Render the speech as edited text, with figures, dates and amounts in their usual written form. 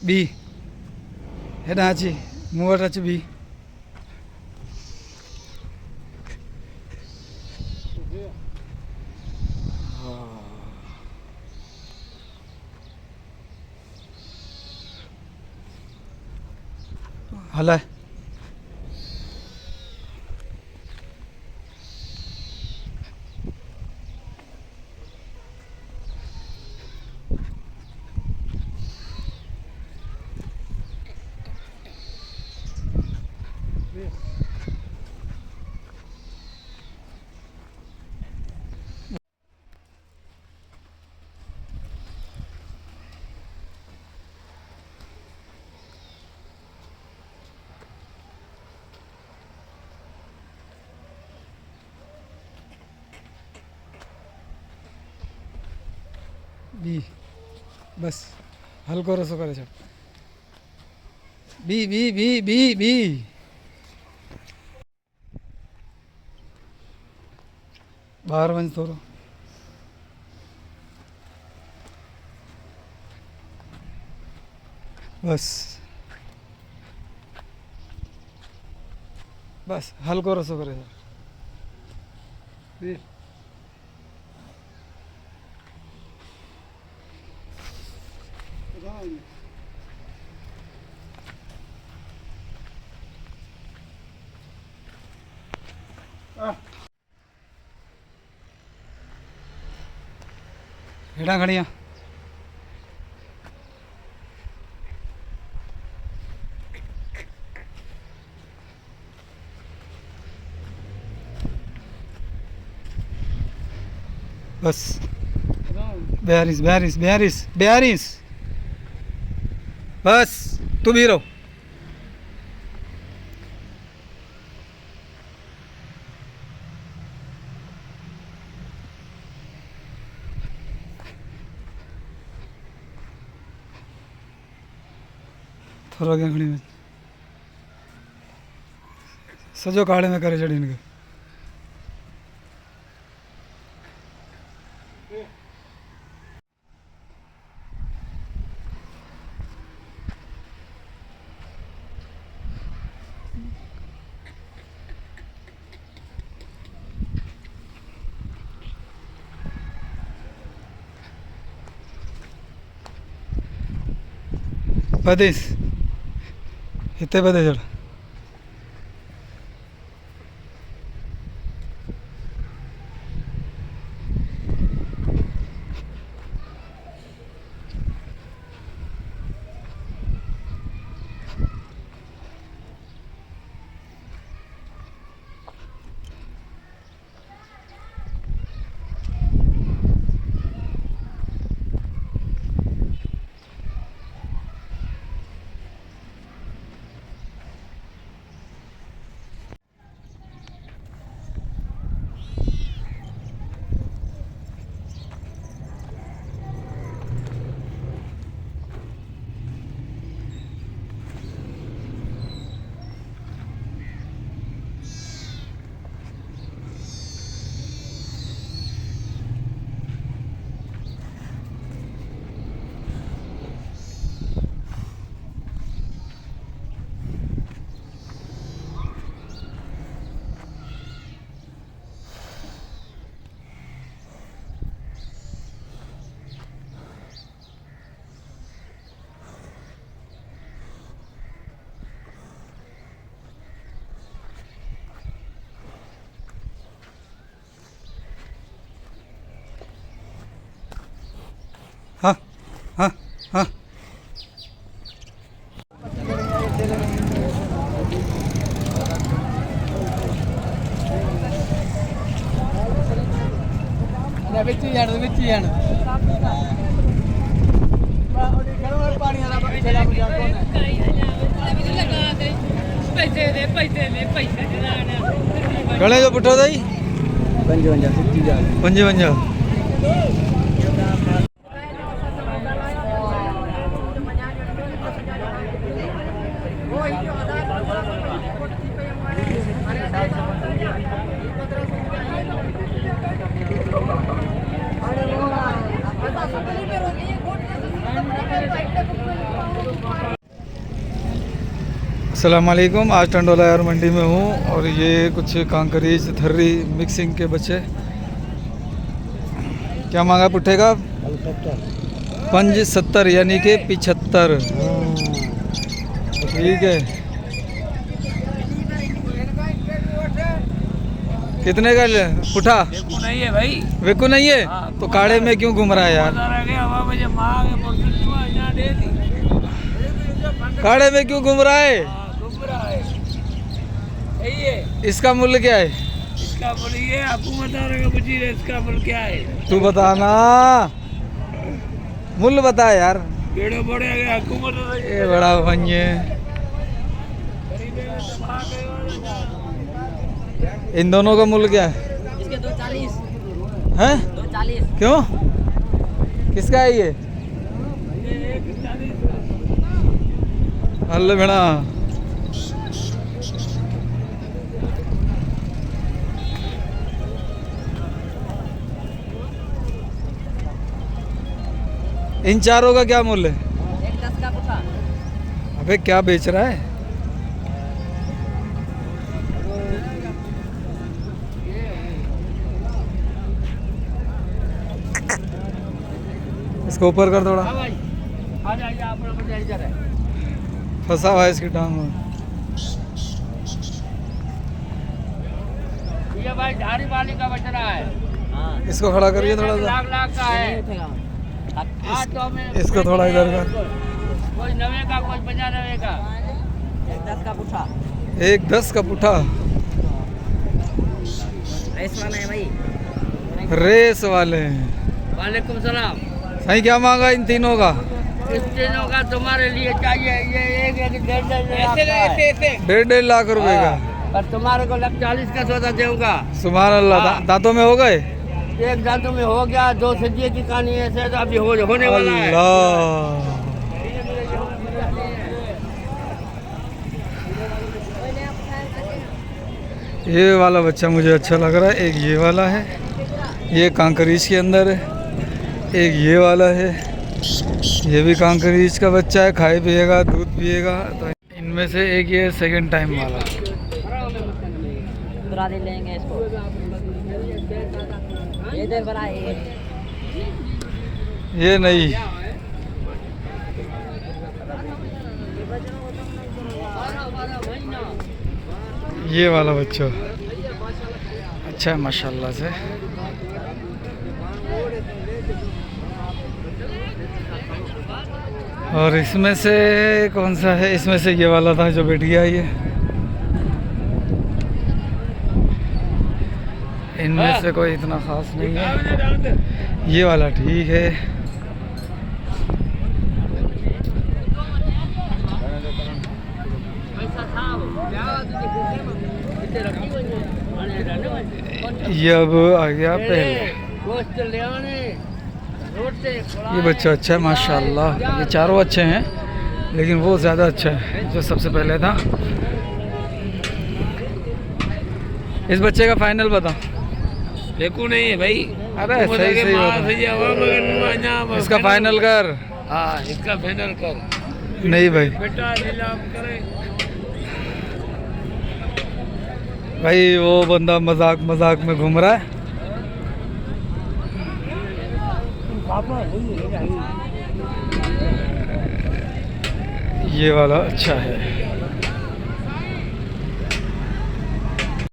B हेॾां अची मूं वटि अच बी हलाए बी बस हल्को रसो करे छॾ बी बी बी बी बी ॿाहिरि वञ थोरो बस बस हल्को रसो करे छॾ हेॾां खणी आ बस बेहरिस बेहरिस बेहरिस बेहरिस बस तू भी रहो थोरो अॻियां खणी वञ सॼो काड़े में करे छॾ हिनखे बधीस हिते बधे छॾ हाँ हाँ हाँ घणे जो पुठो अथई 55 Gracias. अस्सलाम वालेकुम। आज टंडोला यार मंडी में हूँ और ये कुछ कांकरीज थर्री मिक्सिंग के बच्चे। क्या मांगा पुट्ठे का? 75 यानी कि 75। ठीक है। कितने का पुट्ठा? नहीं है भाई। वेकू नहीं है? तो काढ़े में क्यों घूम रहा है यार? काढ़े में क्यों घूम रहा है? इसका मूल्य क्या है? इसका मूल्य ये आपको बता रहा है। इसका मूल्य क्या है? तू बताना, मूल्य बता यार। बेड़ो बड़े आपको बता। ये बड़ा भंजे। इन दोनों का मूल्य क्या है? इसके 240 हैं? 240। क्यों? किसका है ये? अल्ले भेड़ा। इन चारों का क्या मूल्य है? 110 का पुट्ठा। अबे क्या बेच रहा है? इसको ऊपर कर थोड़ा। आ जाइए आप इधर है। फंसा हुआ है इसकी टांग में। ये भाई झाड़ी वाली का बच रहा है। हाँ। इसको खड़ा करिए थोड़ा सा। लाख लाख का नहीं है। उठेगा। इसको थोड़ा इधर कर। कोई 90 का, कोई 95 का। 110 का पुट्ठा। 110 का पुट्ठा। रेस वाला है भाई। रेस वाले हैं। वालेकुम सलाम। सही क्या मांगा इन तीनों का? इस तीनों का तुम्हारे लिए चाहिए ये एक 1.5 लाख रुपए का। और तुम्हारे को 40 का सौदा दूंगा। सुभान अल्लाह। हाँ। दांतों में हो गए? एक दांतों में हो गया, 2 सजिए की कहानी ऐसे तो अभी होने वाला है। अल्लाह। ये वाला बच्चा मुझे अच्छा लग रहा है। एक ये वाला है, ये कांकरीज के अंदर है। एक ये वाला है, ये भी कांकरीज का बच्चा है। खाए पिएगा, दूध पिएगा। तो इनमें से एक ये सेकंड टाइम वाला। दूसरा दिन लेंगे इसको। ये देख बड़ा है। ये नहीं, ये वाला बच्चा अच्छा है माशाल्लाह से। और इसमें से कौन सा है? इसमें से ये वाला था जो बैठ गया। ये इनमें से कोई इतना खास नहीं है। ये वाला ठीक है। ये अब आ गया पहले। ये बच्चा अच्छा है माशाल्लाह। ये चारों अच्छे हैं लेकिन वो ज़्यादा अच्छा है जो सबसे पहले था। इस बच्चे का फाइनल बता। देखो नहीं है भाई। अरे सही सही बता। इसका फाइनल कर। हाँ, इसका फाइनल कर। नहीं भाई, बेटा नीलाम करे। भाई वो बंदा मजाक मजाक में घूम रहा है। ये वाला अच्छा है।